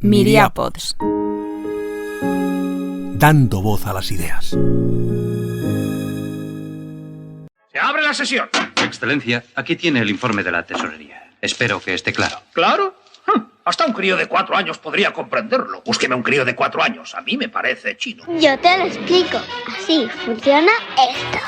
Miriapods. Dando voz a las ideas. ¡Se abre la sesión! Excelencia, aquí tiene el informe de la tesorería. Espero que esté claro. ¿Claro? Hasta un crío de 4 años podría comprenderlo. Búsqueme un crío de 4 años. A mí me parece chino. Yo te lo explico. Así funciona esto.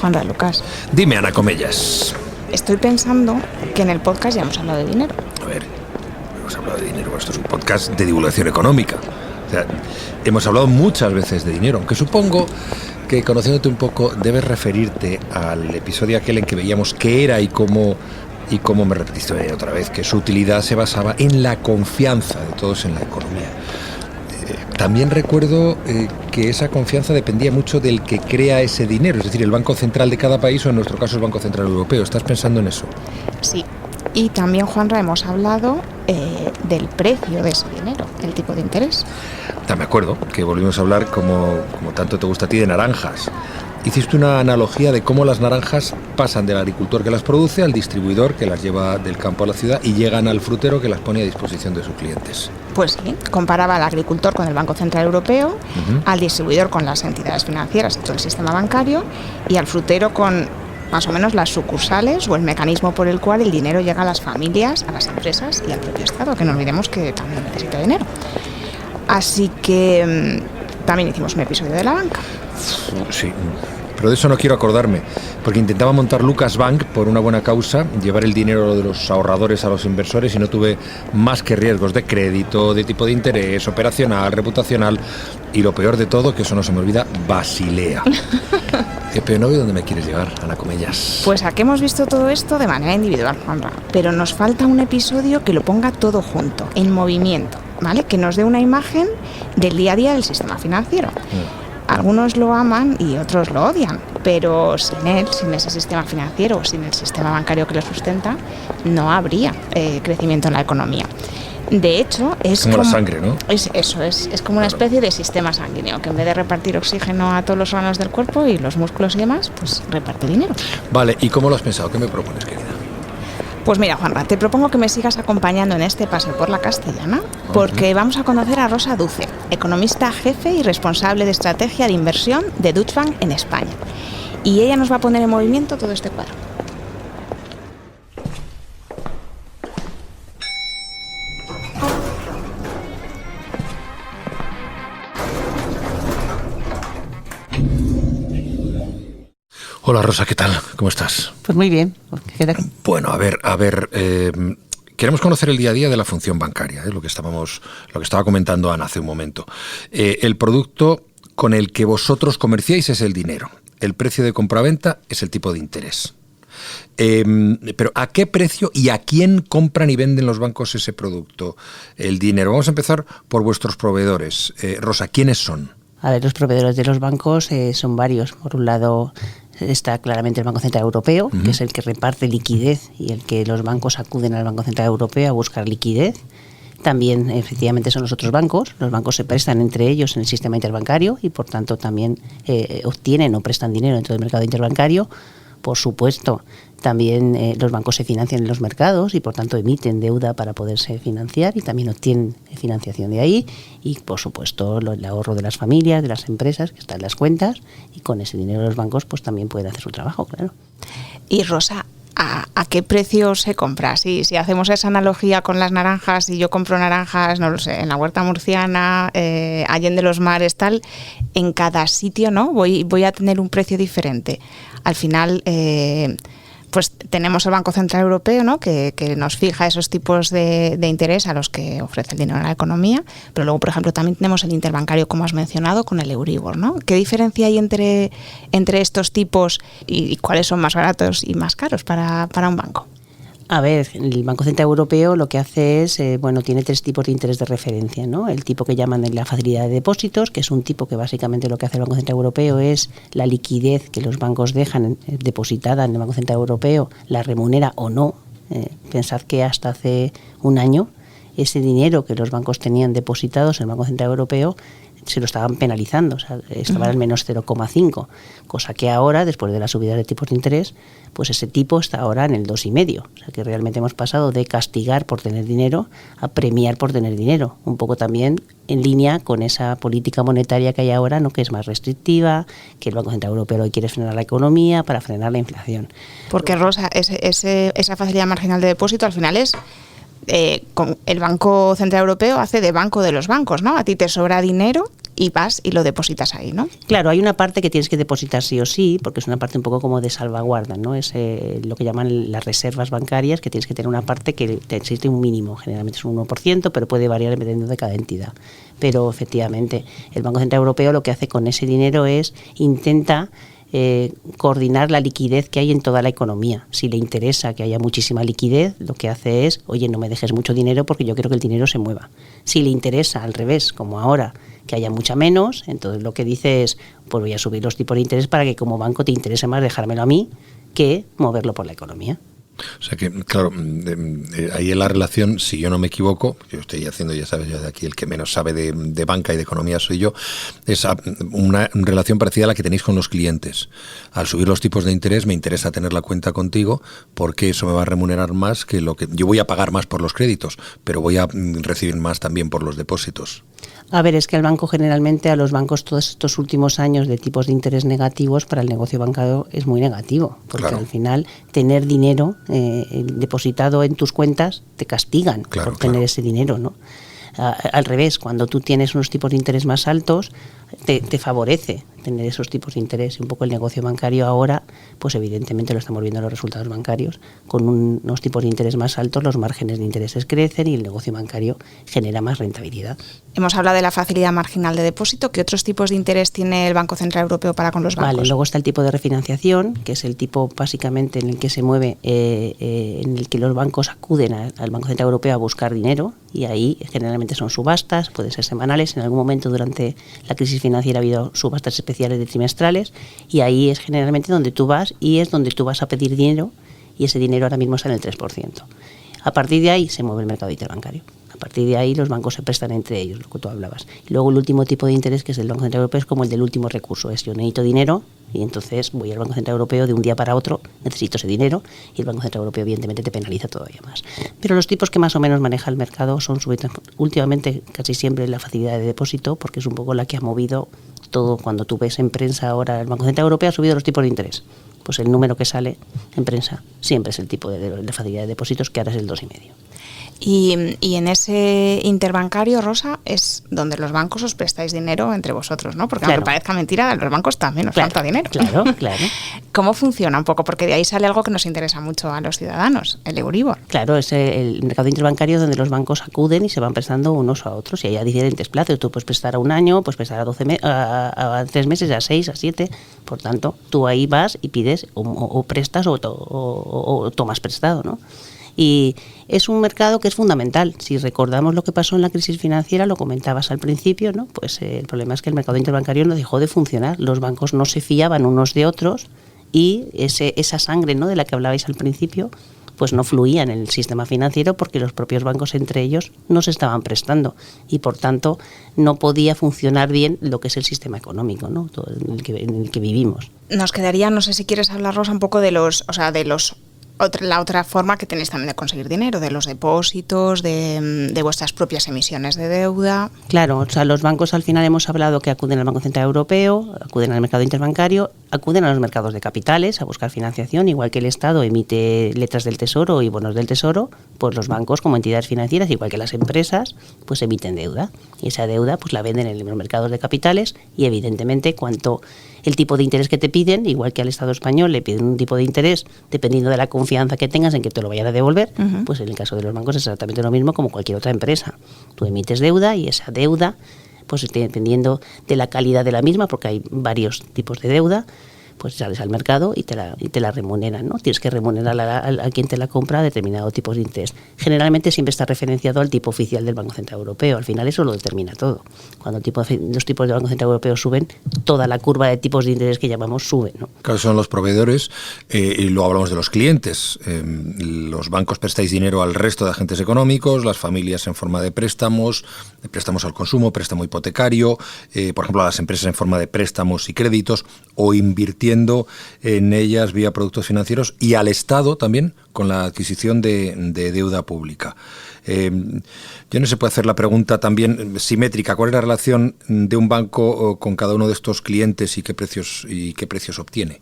Juanra, Lucas, Dime, Ana Comellas. estoy pensando que en el podcast ya hemos hablado de dinero. A ver, hemos hablado de dinero. Esto es un podcast de divulgación económica. O sea, hemos hablado muchas veces de dinero, aunque supongo que, conociéndote un poco, debes referirte al episodio aquel en que veíamos qué era y cómo me repetiste otra vez, que su utilidad se basaba en la confianza de todos en la economía. También recuerdo que esa confianza dependía mucho del que crea ese dinero, es decir, el Banco Central de cada país o en nuestro caso el Banco Central Europeo. ¿Estás pensando en eso? Sí. Y también, Juanra, hemos hablado del precio de ese dinero, el tipo de interés. Ya me acuerdo que volvimos a hablar, como tanto te gusta a ti, de naranjas. Hiciste una analogía de cómo las naranjas pasan del agricultor que las produce al distribuidor que las lleva del campo a la ciudad y llegan al frutero que las pone a disposición de sus clientes. Pues sí, comparaba al agricultor con el Banco Central Europeo, al distribuidor con las entidades financieras y todo el sistema bancario, y al frutero con más o menos las sucursales o el mecanismo por el cual el dinero llega a las familias, a las empresas y al propio Estado, que no olvidemos que también necesita dinero. Así que también hicimos un episodio de la banca. Sí, pero de eso no quiero acordarme, porque intentaba montar Lucas Bank por una buena causa, llevar el dinero de los ahorradores a los inversores y no tuve más que riesgos de crédito, de tipo de interés, operacional, reputacional y lo peor de todo, que eso no se me olvida, Basilea. Pero no veo dónde me quieres llevar, Ana Comellas. Pues aquí hemos visto todo esto de manera individual, Juanra, pero nos falta un episodio que lo ponga todo junto, en movimiento, ¿vale? Que nos dé una imagen del día a día del sistema financiero. Algunos lo aman y otros lo odian, pero sin él, sin ese sistema financiero, sin el sistema bancario que lo sustenta, no habría crecimiento en la economía. De hecho, es como la sangre, ¿no? Es como una especie de sistema sanguíneo, que en vez de repartir oxígeno a todos los órganos del cuerpo y los músculos y demás, pues reparte dinero. Vale, ¿y cómo lo has pensado? ¿Qué me propones, querida? Pues mira, Juanra, te propongo que me sigas acompañando en este paseo por la Castellana, porque vamos a conocer a Rosa Duce, economista jefe y responsable de estrategia de inversión de Deutsche Bank en España. Y ella nos va a poner en movimiento todo este cuadro. Hola Rosa, ¿qué tal? ¿Cómo estás? Pues muy bien. Bueno, a ver, queremos conocer el día a día de la función bancaria, lo que estaba comentando Ana hace un momento. El producto con el que vosotros comerciáis es el dinero. El precio de compraventa es el tipo de interés. Pero ¿a qué precio y a quién compran y venden los bancos ese producto, el dinero? Vamos a empezar por vuestros proveedores. Rosa, ¿quiénes son? A ver, los proveedores de los bancos son varios. Por un lado está claramente el Banco Central Europeo, que es el que reparte liquidez y el que los bancos acuden al Banco Central Europeo a buscar liquidez. También, efectivamente, son los otros bancos. Los bancos se prestan entre ellos en el sistema interbancario y, por tanto, también obtienen o prestan dinero dentro del mercado interbancario. Por supuesto, también los bancos se financian en los mercados y, por tanto, emiten deuda para poderse financiar y también obtienen financiación de ahí. Y, por supuesto, el ahorro de las familias, de las empresas, que está en las cuentas, y con ese dinero los bancos pues también pueden hacer su trabajo, claro. Y, Rosa, ¿a qué precio se compra? Si hacemos esa analogía con las naranjas y yo compro naranjas, no lo sé, en la huerta murciana, Allende los Mares, tal, en cada sitio, ¿no? Voy a tener un precio diferente. Al final, pues tenemos el Banco Central Europeo, ¿no? que nos fija esos tipos de interés a los que ofrece el dinero en la economía, pero luego, por ejemplo, también tenemos el interbancario, como has mencionado, con el Euribor, ¿no? ¿Qué diferencia hay entre estos tipos y cuáles son más baratos y más caros para un banco? A ver, el Banco Central Europeo lo que hace es, tiene 3 tipos de interés de referencia, ¿no? El tipo que llaman la facilidad de depósitos, que es un tipo que básicamente lo que hace el Banco Central Europeo es la liquidez que los bancos dejan depositada en el Banco Central Europeo, la remunera o no. Pensad que hasta hace un año ese dinero que los bancos tenían depositados en el Banco Central Europeo se lo estaban penalizando, o sea, estaba al menos 0,5, cosa que ahora, después de la subida de tipos de interés, pues ese tipo está ahora en el 2,5. O sea que realmente hemos pasado de castigar por tener dinero a premiar por tener dinero. Un poco también en línea con esa política monetaria que hay ahora, ¿no? Que es más restrictiva, que el Banco Central Europeo hoy quiere frenar la economía para frenar la inflación. Porque, Rosa, esa facilidad marginal de depósito al final es... el Banco Central Europeo hace de banco de los bancos, ¿no? A ti te sobra dinero y vas y lo depositas ahí, ¿no? Claro, hay una parte que tienes que depositar sí o sí, porque es una parte un poco como de salvaguarda, ¿no? Es lo que llaman las reservas bancarias, que tienes que tener una parte que te existe un mínimo, generalmente es un 1%, pero puede variar dependiendo de cada entidad. Pero efectivamente, el Banco Central Europeo lo que hace con ese dinero es intenta coordinar la liquidez que hay en toda la economía. Si le interesa que haya muchísima liquidez, lo que hace es, oye, no me dejes mucho dinero porque yo quiero que el dinero se mueva. Si le interesa al revés, como ahora, que haya mucha menos, entonces lo que dice es, pues voy a subir los tipos de interés para que como banco te interese más dejármelo a mí que moverlo por la economía. O sea que, claro, ahí en la relación, si yo no me equivoco, yo estoy haciendo, ya sabes, yo de aquí el que menos sabe de banca y de economía soy yo, es una relación parecida a la que tenéis con los clientes. Al subir los tipos de interés me interesa tener la cuenta contigo porque eso me va a remunerar más que lo que... Yo voy a pagar más por los créditos, pero voy a recibir más también por los depósitos. A ver, es que el banco generalmente, a los bancos todos estos últimos años de tipos de interés negativos para el negocio bancario es muy negativo, porque al final tener dinero depositado en tus cuentas te castigan por tener ese dinero, ¿no? Al revés, cuando tú tienes unos tipos de interés más altos, te favorece tener esos tipos de interés. Y un poco el negocio bancario ahora, pues evidentemente lo estamos viendo en los resultados bancarios, con unos tipos de interés más altos, los márgenes de intereses crecen y el negocio bancario genera más rentabilidad. Hemos hablado de la facilidad marginal de depósito. ¿Qué otros tipos de interés tiene el Banco Central Europeo para con los bancos? Vale, luego está el tipo de refinanciación, que es el tipo básicamente en el que se mueve, en el que los bancos acuden al Banco Central Europeo a buscar dinero, y ahí generalmente son subastas, pueden ser semanales. En algún momento durante la crisis financiera ha habido subastas especiales de trimestrales, y ahí es generalmente donde tú vas y es donde tú vas a pedir dinero, y ese dinero ahora mismo está en el 3%. A partir de ahí se mueve el mercado interbancario. A partir de ahí los bancos se prestan entre ellos, lo que tú hablabas. Y luego el último tipo de interés, que es el Banco Central Europeo, es como el del último recurso. Es yo necesito dinero y entonces voy al Banco Central Europeo de un día para otro, necesito ese dinero, y el Banco Central Europeo evidentemente te penaliza todavía más. Pero los tipos que más o menos maneja el mercado son últimamente casi siempre la facilidad de depósito, porque es un poco la que ha movido todo. Cuando tú ves en prensa ahora, el Banco Central Europeo ha subido los tipos de interés, pues el número que sale en prensa siempre es el tipo de facilidad de depósitos, que ahora es el 2,5. Y en ese interbancario, Rosa, es donde los bancos os prestáis dinero entre vosotros, ¿no? Porque aunque parezca mentira, los bancos también nos falta dinero. Claro, claro. ¿Cómo funciona un poco? Porque de ahí sale algo que nos interesa mucho a los ciudadanos, el Euribor. Claro, es el mercado interbancario donde los bancos acuden y se van prestando unos a otros, y hay a diferentes plazos. Tú puedes prestar a un año, puedes prestar a 3 meses, a 6, a 7. Por tanto, tú ahí vas y pides o prestas o tomas prestado, ¿no? Y es un mercado que es fundamental. Si recordamos lo que pasó en la crisis financiera, lo comentabas al principio, ¿no? Pues el problema es que el mercado interbancario no dejó de funcionar. Los bancos no se fiaban unos de otros y esa sangre, ¿no?, de la que hablabais al principio, pues no fluía en el sistema financiero, porque los propios bancos entre ellos no se estaban prestando y por tanto no podía funcionar bien lo que es el sistema económico, ¿no?, en el que vivimos. Nos quedaría, no sé si quieres hablar, Rosa, un poco de la otra forma que tenéis también de conseguir dinero, de los depósitos, de vuestras propias emisiones de deuda. Claro, o sea, los bancos al final hemos hablado que acuden al Banco Central Europeo, acuden al mercado interbancario, acuden a los mercados de capitales a buscar financiación, igual que el Estado emite letras del Tesoro y bonos del Tesoro, pues los bancos como entidades financieras, igual que las empresas, pues emiten deuda, y esa deuda pues la venden en los mercados de capitales, y evidentemente cuanto el tipo de interés que te piden, igual que al Estado español le piden un tipo de interés dependiendo de la confianza que tengas en que te lo vayan a devolver, pues en el caso de los bancos es exactamente lo mismo como cualquier otra empresa. Tú emites deuda y esa deuda, pues dependiendo de la calidad de la misma, porque hay varios tipos de deuda, pues sales al mercado y te la remuneran, ¿no? Tienes que remunerar a quien te la compra a determinado tipo de interés. Generalmente siempre está referenciado al tipo oficial del Banco Central Europeo. Al final eso lo determina todo. Cuando los tipos del Banco Central Europeo suben, toda la curva de tipos de interés que llamamos sube, ¿no? Claro, son los proveedores y luego hablamos de los clientes. Los bancos prestáis dinero al resto de agentes económicos, las familias en forma de préstamos al consumo, préstamo hipotecario, por ejemplo a las empresas en forma de préstamos y créditos, o invirtiendo en ellas vía productos financieros, y al Estado también con la adquisición de deuda pública. Yo no se puede hacer la pregunta también simétrica: ¿cuál es la relación de un banco con cada uno de estos clientes y qué precios obtiene?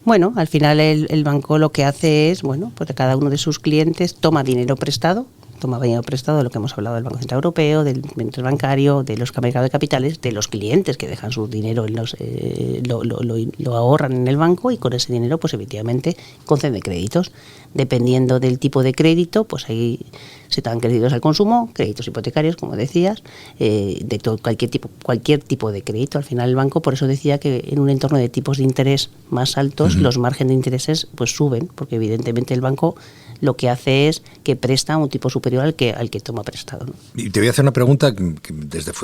Bueno, al final el banco lo que hace es, bueno, pues de cada uno de sus clientes toma dinero prestado, lo que hemos hablado del Banco Central Europeo, del bancario, de los mercados de capitales, de los clientes que dejan su dinero lo ahorran en el banco, y con ese dinero pues efectivamente concede créditos. Dependiendo del tipo de crédito, pues ahí se dan créditos al consumo, créditos hipotecarios, como decías, de todo, cualquier tipo de crédito. Al final el banco, por eso decía que en un entorno de tipos de interés más altos, los márgenes de intereses pues suben, porque evidentemente el banco lo que hace es que presta un tipo superior al que toma prestado, ¿no? Y te voy a hacer una pregunta que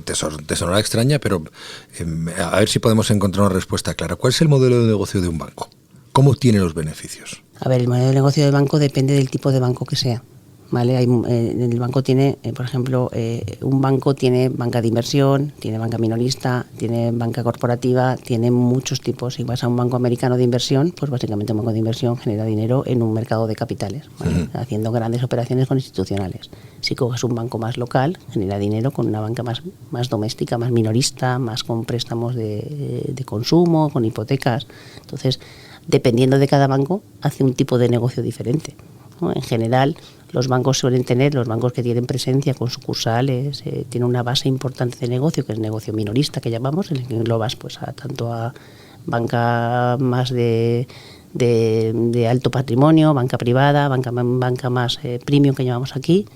te sonará extraña, pero a ver si podemos encontrar una respuesta clara. ¿Cuál es el modelo de negocio de un banco? ¿Cómo obtiene los beneficios? A ver, el modelo de negocio del banco depende del tipo de banco que sea, ¿vale? El banco tiene, por ejemplo, un banco tiene banca de inversión, tiene banca minorista, tiene banca corporativa, tiene muchos tipos. Si vas a un banco americano de inversión, pues básicamente un banco de inversión genera dinero en un mercado de capitales, ¿vale? Haciendo grandes operaciones con institucionales. Si coges un banco más local, genera dinero con una banca más doméstica, más minorista, más con préstamos de consumo, con hipotecas. Entonces, dependiendo de cada banco, hace un tipo de negocio diferente, ¿no? En general, los bancos que tienen presencia con sucursales, tienen una base importante de negocio, que es negocio minorista, que llamamos, en el que englobas pues tanto a banca más de alto patrimonio, banca privada, banca más premium, que llamamos aquí.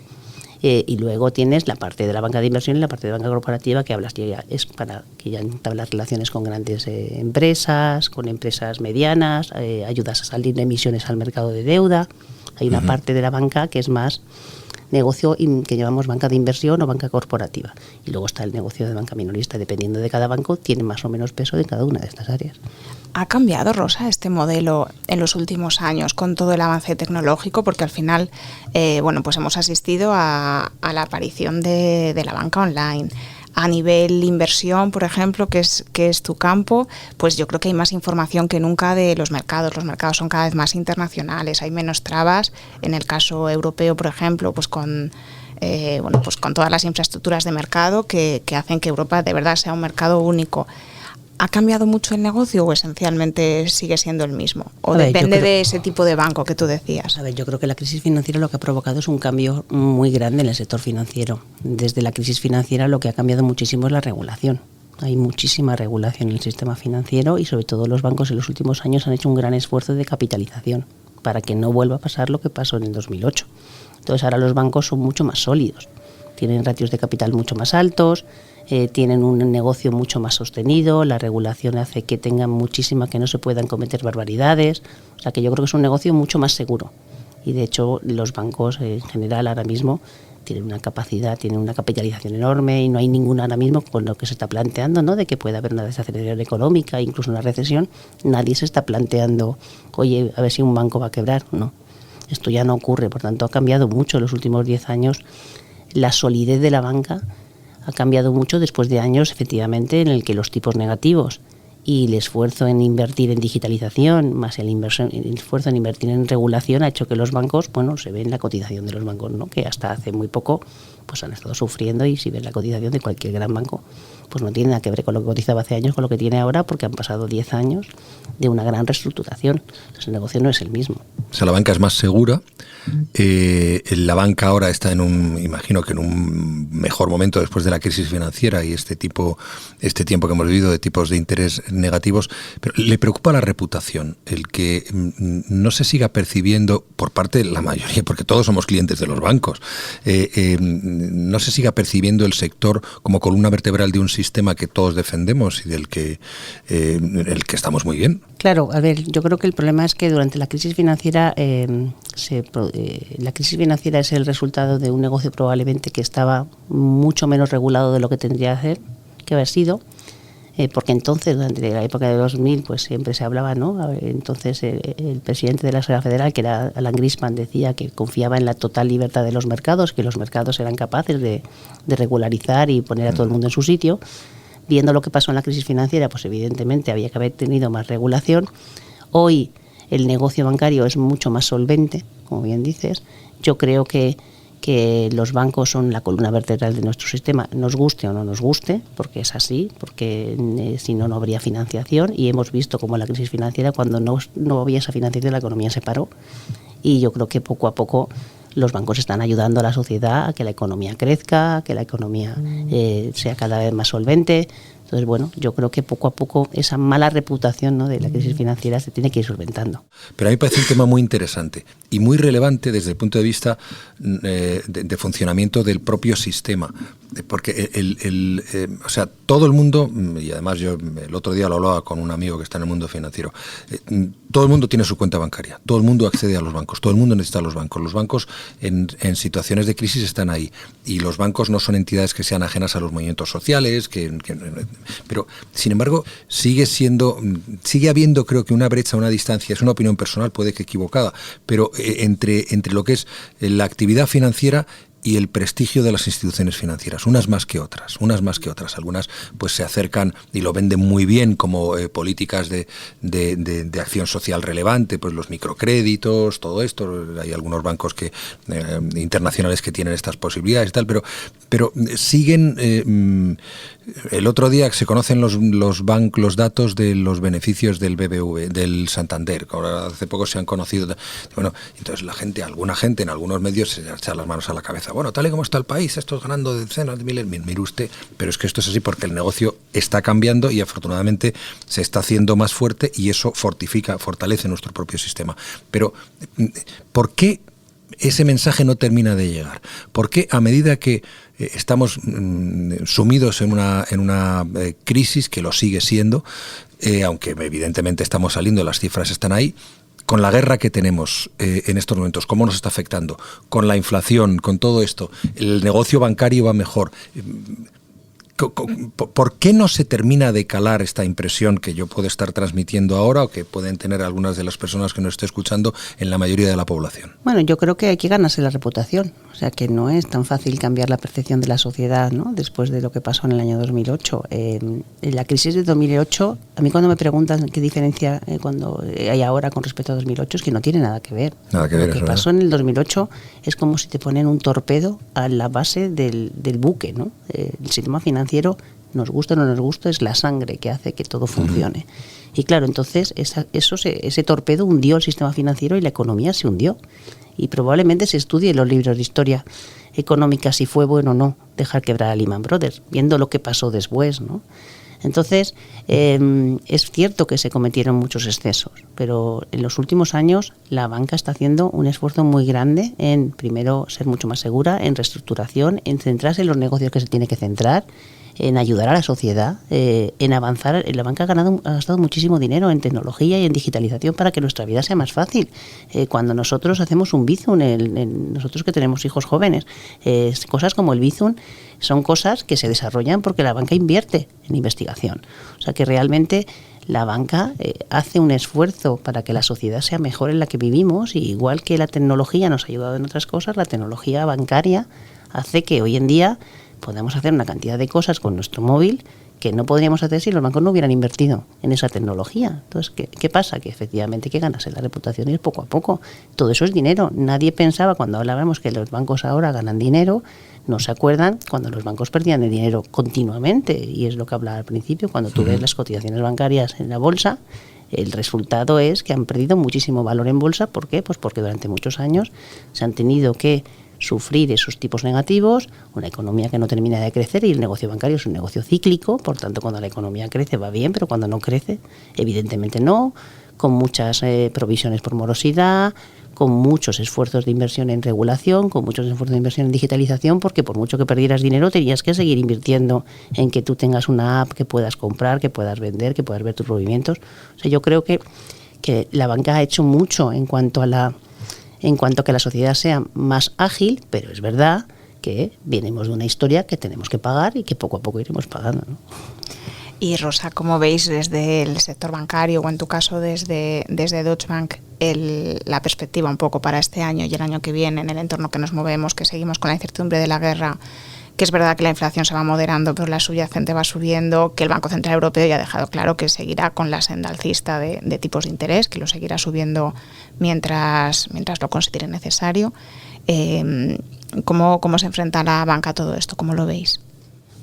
Y luego tienes la parte de la banca de inversión y la parte de banca corporativa, que hablas ya es para que ya entablas relaciones con grandes empresas, con empresas medianas, ayudas a salir de emisiones al mercado de deuda. Hay una parte de la banca que es más negocio que llamamos banca de inversión o banca corporativa. Y luego está el negocio de banca minorista. Dependiendo de cada banco, tiene más o menos peso en cada una de estas áreas. ¿Ha cambiado, Rosa, este modelo en los últimos años con todo el avance tecnológico? Porque al final, pues hemos asistido a la aparición de la banca online. A nivel inversión, por ejemplo, que es tu campo, pues yo creo que hay más información que nunca de los mercados. Los mercados son cada vez más internacionales, hay menos trabas. En el caso europeo, por ejemplo, pues con todas las infraestructuras de mercado que hacen que Europa de verdad sea un mercado único. ¿Ha cambiado mucho el negocio o esencialmente sigue siendo el mismo? ¿O depende de ese tipo de banco que tú decías? A ver, yo creo que la crisis financiera lo que ha provocado es un cambio muy grande en el sector financiero. Desde la crisis financiera lo que ha cambiado muchísimo es la regulación. Hay muchísima regulación en el sistema financiero, y sobre todo los bancos en los últimos años han hecho un gran esfuerzo de capitalización para que no vuelva a pasar lo que pasó en el 2008. Entonces ahora los bancos son mucho más sólidos, tienen ratios de capital mucho más altos, tienen un negocio mucho más sostenido, la regulación hace que tengan que no se puedan cometer barbaridades, o sea que yo creo que es un negocio mucho más seguro. Y de hecho los bancos en general ahora mismo tienen una capitalización enorme, y no hay ninguna ahora mismo con lo que se está planteando, ¿no?, de que pueda haber una desaceleración económica, incluso una recesión. Nadie se está planteando, oye, a ver si un banco va a quebrar. No, esto ya no ocurre. Por tanto, ha cambiado mucho en los últimos 10 años. La solidez de la banca ha cambiado mucho después de años, efectivamente, en el que los tipos negativos y el esfuerzo en invertir en digitalización, más el esfuerzo en invertir en regulación, ha hecho que los bancos, se ve en la cotización de los bancos, ¿no?, que hasta hace muy poco pues han estado sufriendo, y si ves la cotización de cualquier gran banco, pues no tiene nada que ver con lo que cotizaba hace años con lo que tiene ahora, porque han pasado 10 años de una gran reestructuración. Entonces el negocio no es el mismo. O sea, la banca es más segura. La banca ahora está imagino que en un mejor momento después de la crisis financiera y este tiempo que hemos vivido de tipos de interés negativos, pero le preocupa la reputación, el que no se siga percibiendo por parte de la mayoría, porque todos somos clientes de los bancos, no se siga percibiendo el sector como columna vertebral de un sistema que todos defendemos y del que el que estamos muy bien. Claro, a ver, yo creo que el problema es que durante la crisis financiera la crisis financiera es el resultado de un negocio probablemente que estaba mucho menos regulado de lo que tendría que haber sido, porque entonces, durante la época de 2000, pues siempre se hablaba, ¿no? Entonces el presidente de la Reserva Federal, que era Alan Greenspan, decía que confiaba en la total libertad de los mercados, que los mercados eran capaces de regularizar y poner a todo el mundo en su sitio. Viendo lo que pasó en la crisis financiera, pues evidentemente había que haber tenido más regulación. Hoy el negocio bancario es mucho más solvente, como bien dices. Yo creo que los bancos son la columna vertebral de nuestro sistema, nos guste o no nos guste, porque es así, porque si no, no habría financiación, y hemos visto cómo en la crisis financiera, cuando no había esa financiación, la economía se paró, y yo creo que poco a poco los bancos están ayudando a la sociedad a que la economía crezca, a que la economía sea cada vez más solvente. Entonces, bueno, yo creo que poco a poco esa mala reputación, ¿no?, de la crisis financiera se tiene que ir solventando. Pero a mí me parece un tema muy interesante y muy relevante desde el punto de vista de funcionamiento del propio sistema. Porque o sea, todo el mundo, y además yo el otro día lo hablaba con un amigo que está en el mundo financiero, todo el mundo tiene su cuenta bancaria, todo el mundo accede a los bancos, todo el mundo necesita los bancos. Los bancos en situaciones de crisis están ahí, y los bancos no son entidades que sean ajenas a los movimientos sociales, pero sin embargo sigue habiendo, creo que una brecha, una distancia, es una opinión personal, puede que equivocada, pero entre lo que es la actividad financiera y el prestigio de las instituciones financieras, unas más que otras. Algunas pues se acercan y lo venden muy bien como políticas de acción social relevante, pues los microcréditos, todo esto. Hay algunos bancos internacionales que tienen estas posibilidades y tal, pero siguen. El otro día se conocen los datos de los beneficios del BBV, del Santander, que ahora hace poco se han conocido. Bueno, entonces alguna gente en algunos medios se echa las manos a la cabeza. Bueno, tal y como está el país, esto es ganando decenas de miles, mire usted, pero es que esto es así porque el negocio está cambiando y afortunadamente se está haciendo más fuerte, y eso fortalece nuestro propio sistema. Pero, ¿por qué ese mensaje no termina de llegar? ¿Por qué a medida que estamos sumidos en una crisis, que lo sigue siendo, aunque evidentemente estamos saliendo, las cifras están ahí, con la guerra que tenemos en estos momentos, cómo nos está afectando, con la inflación, con todo esto, el negocio bancario va mejor? ¿Por qué no se termina de calar esta impresión que yo puedo estar transmitiendo ahora, o que pueden tener algunas de las personas que nos estén escuchando, en la mayoría de la población? Bueno, yo creo que hay que ganarse la reputación. O sea, que no es tan fácil cambiar la percepción de la sociedad, ¿no?, después de lo que pasó en el año 2008. En la crisis de 2008, a mí cuando me preguntan qué diferencia cuando hay ahora con respecto a 2008, es que no tiene nada que ver. Nada que ver. Lo que pasó en el 2008 es como si te ponen un torpedo a la base del buque, ¿no? El sistema financiero, nos gusta o no nos gusta, es la sangre que hace que todo funcione. Y claro, entonces ese torpedo hundió el sistema financiero y la economía se hundió. Y probablemente se estudie en los libros de historia económica si fue bueno o no dejar quebrar a Lehman Brothers, viendo lo que pasó después, ¿no? Entonces, es cierto que se cometieron muchos excesos, pero en los últimos años la banca está haciendo un esfuerzo muy grande en, primero, ser mucho más segura, en reestructuración, en centrarse en los negocios que se tiene que centrar, en ayudar a la sociedad, en avanzar. La banca ha gastado muchísimo dinero en tecnología y en digitalización para que nuestra vida sea más fácil. Cuando nosotros hacemos un Bizum, nosotros que tenemos hijos jóvenes, cosas como el Bizum son cosas que se desarrollan porque la banca invierte en investigación. O sea que realmente la banca hace un esfuerzo para que la sociedad sea mejor en la que vivimos, y igual que la tecnología nos ha ayudado en otras cosas, la tecnología bancaria hace que hoy en día podemos hacer una cantidad de cosas con nuestro móvil que no podríamos hacer si los bancos no hubieran invertido en esa tecnología. Entonces, ¿qué pasa? Que efectivamente que ganarse la reputación es poco a poco. Todo eso es dinero. Nadie pensaba, cuando hablábamos que los bancos ahora ganan dinero, no se acuerdan cuando los bancos perdían el dinero continuamente. Y es lo que hablaba al principio, cuando tú ves las cotizaciones bancarias en la bolsa, El resultado es que han perdido muchísimo valor en bolsa. ¿Por qué? Pues porque durante muchos años se han tenido que sufrir esos tipos negativos, una economía que no termina de crecer, y el negocio bancario es un negocio cíclico. Por tanto, cuando la economía crece va bien, pero cuando no crece, evidentemente no, con muchas provisiones por morosidad, con muchos esfuerzos de inversión en regulación, con muchos esfuerzos de inversión en digitalización, porque por mucho que perdieras dinero tenías que seguir invirtiendo en que tú tengas una app que puedas comprar, que puedas vender, que puedas ver tus movimientos. O sea, yo creo que la banca ha hecho mucho en cuanto a que la sociedad sea más ágil, pero es verdad que venimos de una historia que tenemos que pagar y que poco a poco iremos pagando, ¿no? Y Rosa, ¿cómo veis desde el sector bancario o en tu caso desde Deutsche Bank la perspectiva un poco para este año y el año que viene en el entorno que nos movemos, que seguimos con la incertidumbre de la guerra, que es verdad que la inflación se va moderando pero la subyacente va subiendo, que el Banco Central Europeo ya ha dejado claro que seguirá con la senda alcista de tipos de interés, que lo seguirá subiendo mientras lo considere necesario? ¿Cómo se enfrenta la banca a todo esto? ¿Cómo lo veis?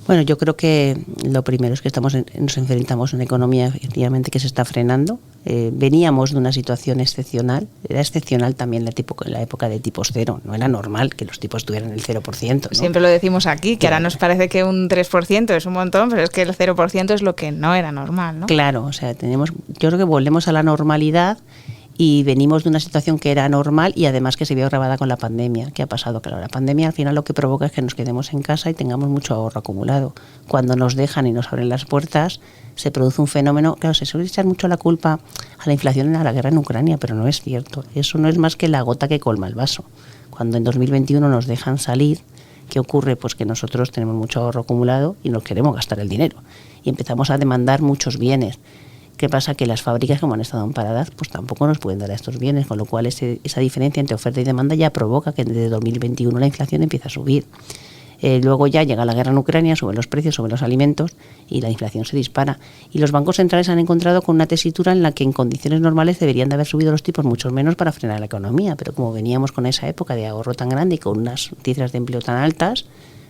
Bueno, yo creo que lo primero es que nos enfrentamos a una economía efectivamente que se está frenando. Veníamos de una situación excepcional. Era excepcional también la época de tipos cero. No era normal que los tipos tuvieran el 0%, ¿no? Siempre lo decimos aquí, que ahora nos parece que un 3% es un montón, pero es que el 0% es lo que no era normal, ¿no? Claro, o sea, yo creo que volvemos a la normalidad. Y venimos de una situación que era normal y además que se vio agravada con la pandemia. ¿Qué ha pasado? Claro, la pandemia al final lo que provoca es que nos quedemos en casa y tengamos mucho ahorro acumulado. Cuando nos dejan y nos abren las puertas, se produce un fenómeno. Claro, se suele echar mucho la culpa a la inflación y a la guerra en Ucrania, pero no es cierto. Eso no es más que la gota que colma el vaso. Cuando en 2021 nos dejan salir, ¿qué ocurre? Pues que nosotros tenemos mucho ahorro acumulado y nos queremos gastar el dinero. Y empezamos a demandar muchos bienes. ¿Qué pasa? Que las fábricas, como han estado paradas, pues tampoco nos pueden dar estos bienes, con lo cual esa diferencia entre oferta y demanda ya provoca que desde 2021 la inflación empieza a subir. Luego ya llega la guerra en Ucrania, suben los precios, suben los alimentos y la inflación se dispara. Y los bancos centrales han encontrado con una tesitura en la que en condiciones normales deberían de haber subido los tipos mucho menos para frenar la economía, pero como veníamos con esa época de ahorro tan grande y con unas cifras de empleo tan altas,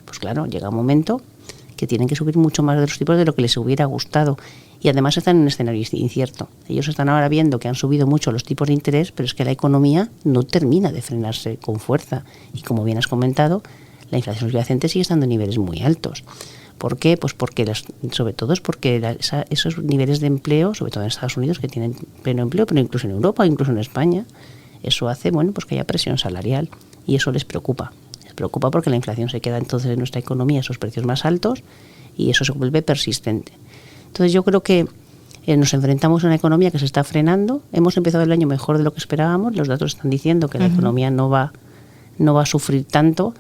pues claro, llega un momento que tienen que subir mucho más de los tipos de lo que les hubiera gustado. Y además están en un escenario incierto. Ellos están ahora viendo que han subido mucho los tipos de interés, pero es que la economía no termina de frenarse con fuerza. Y como bien has comentado, la inflación subyacente sigue estando en niveles muy altos. ¿Por qué? Pues porque sobre todo es porque esos niveles de empleo, sobre todo en Estados Unidos, que tienen pleno empleo, pero incluso en Europa, incluso en España, eso hace pues que haya presión salarial y eso les preocupa. Les preocupa porque la inflación se queda entonces en nuestra economía a esos precios más altos y eso se vuelve persistente. Entonces yo creo que nos enfrentamos a una economía que se está frenando. Hemos empezado el año mejor de lo que esperábamos. Los datos están diciendo que la economía no va a sufrir tanto,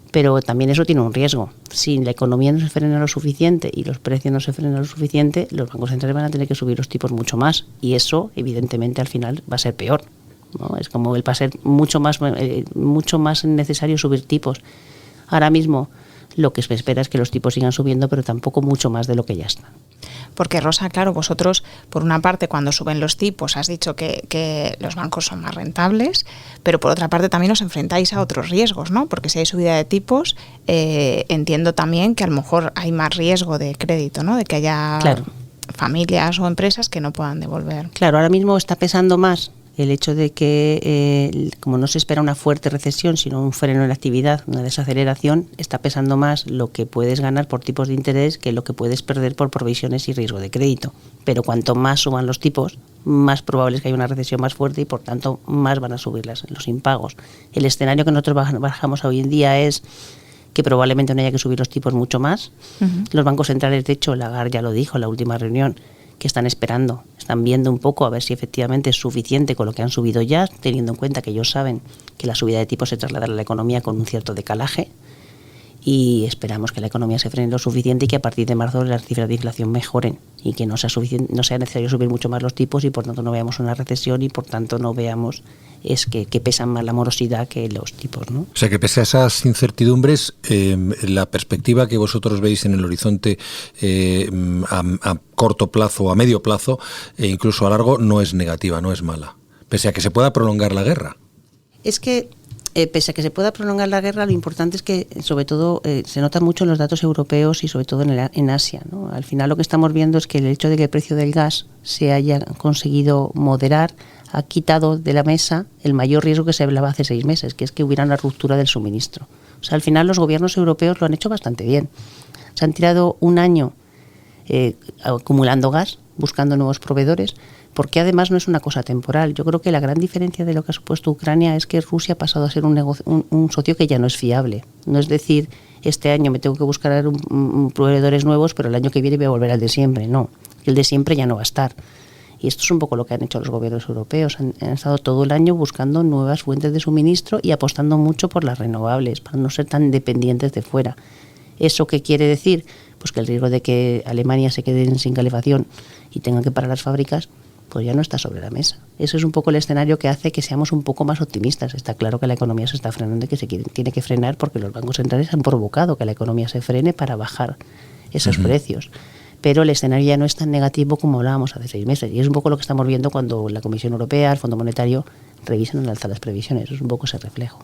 pero también eso tiene un riesgo. Si la economía no se frena lo suficiente y los precios no se frenan lo suficiente, los bancos centrales van a tener que subir los tipos mucho más y eso evidentemente al final va a ser peor, ¿no? Es como va a ser mucho más necesario subir tipos. Ahora mismo lo que se espera es que los tipos sigan subiendo, pero tampoco mucho más de lo que ya están. Porque Rosa, claro, vosotros, por una parte, cuando suben los tipos, has dicho que los bancos son más rentables, pero por otra parte también os enfrentáis a otros riesgos, ¿no? Porque si hay subida de tipos, entiendo también que a lo mejor hay más riesgo de crédito, ¿no? De que haya familias o empresas que no puedan devolver. Claro, ahora mismo está pesando más el hecho de que, como no se espera una fuerte recesión, sino un freno en la actividad, una desaceleración, está pesando más lo que puedes ganar por tipos de interés que lo que puedes perder por provisiones y riesgo de crédito. Pero cuanto más suban los tipos, más probable es que haya una recesión más fuerte y, por tanto, más van a subir los impagos. El escenario que nosotros barajamos hoy en día es que probablemente no haya que subir los tipos mucho más. Los bancos centrales, de hecho, Lagarde ya lo dijo en la última reunión, que están esperando, están viendo un poco a ver si efectivamente es suficiente con lo que han subido ya, teniendo en cuenta que ellos saben que la subida de tipos se trasladará a la economía con un cierto decalaje y esperamos que la economía se frene lo suficiente y que a partir de marzo las cifras de inflación mejoren y que no sea necesario subir mucho más los tipos y por tanto no veamos una recesión y por tanto no veamos que pesan más la morosidad que los tipos, ¿no? O sea que pese a esas incertidumbres, la perspectiva que vosotros veis en el horizonte a corto plazo o a medio plazo e incluso a largo no es negativa, no es mala, pese a que se pueda prolongar la guerra. Es que pese a que se pueda prolongar la guerra, lo importante es que, sobre todo, se nota mucho en los datos europeos y sobre todo en Asia, ¿no? Al final lo que estamos viendo es que el hecho de que el precio del gas se haya conseguido moderar, ha quitado de la mesa el mayor riesgo que se hablaba hace 6 meses, que es que hubiera una ruptura del suministro. O sea, al final los gobiernos europeos lo han hecho bastante bien. Se han tirado un año acumulando gas, buscando nuevos proveedores, porque además no es una cosa temporal. Yo creo que la gran diferencia de lo que ha supuesto Ucrania es que Rusia ha pasado a ser un socio que ya no es fiable. No es decir, este año me tengo que buscar proveedores nuevos, pero el año que viene voy a volver al de siempre. No, el de siempre ya no va a estar. Y esto es un poco lo que han hecho los gobiernos europeos. Han estado todo el año buscando nuevas fuentes de suministro y apostando mucho por las renovables, para no ser tan dependientes de fuera. ¿Eso qué quiere decir? Pues que el riesgo de que Alemania se quede sin calefacción y tengan que parar las fábricas, pues ya no está sobre la mesa. Eso es un poco el escenario que hace que seamos un poco más optimistas. Está claro que la economía se está frenando y que tiene que frenar porque los bancos centrales han provocado que la economía se frene para bajar esos precios. Pero el escenario ya no es tan negativo como hablábamos hace 6 meses. Y es un poco lo que estamos viendo cuando la Comisión Europea, el Fondo Monetario, revisan al alza las previsiones. Es un poco ese reflejo.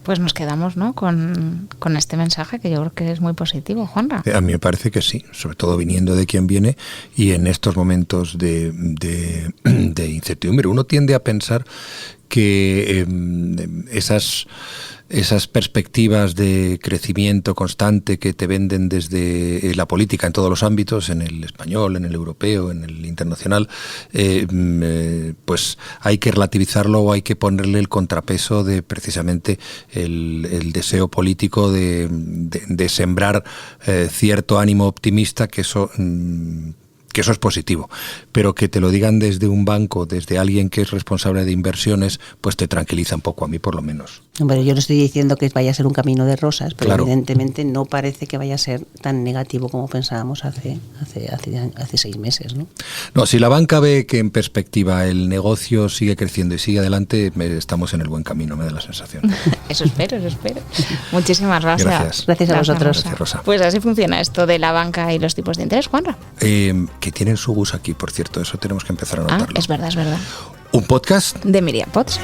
Pues nos quedamos, ¿no?, con este mensaje que yo creo que es muy positivo, Juanra. A mí me parece que sí, sobre todo viniendo de quien viene y en estos momentos de incertidumbre. Uno tiende a pensar que esas perspectivas de crecimiento constante que te venden desde la política en todos los ámbitos, en el español, en el europeo, en el internacional, pues hay que relativizarlo o hay que ponerle el contrapeso de precisamente el deseo político de sembrar cierto ánimo optimista, que eso es positivo, pero que te lo digan desde un banco, desde alguien que es responsable de inversiones, pues te tranquiliza un poco, a mí por lo menos. Bueno, yo no estoy diciendo que vaya a ser un camino de rosas, pero claro, evidentemente no parece que vaya a ser tan negativo como pensábamos hace 6 meses, ¿no? No, si la banca ve que en perspectiva el negocio sigue creciendo y sigue adelante, estamos en el buen camino, me da la sensación. Eso espero. Muchísimas gracias. Gracias a vosotros. Gracias, Rosa. Pues así funciona esto de la banca y los tipos de interés, Juanra. Que tienen su bus aquí, por cierto, eso tenemos que empezar a notarlo. Es verdad. Un podcast de Miriam Potts.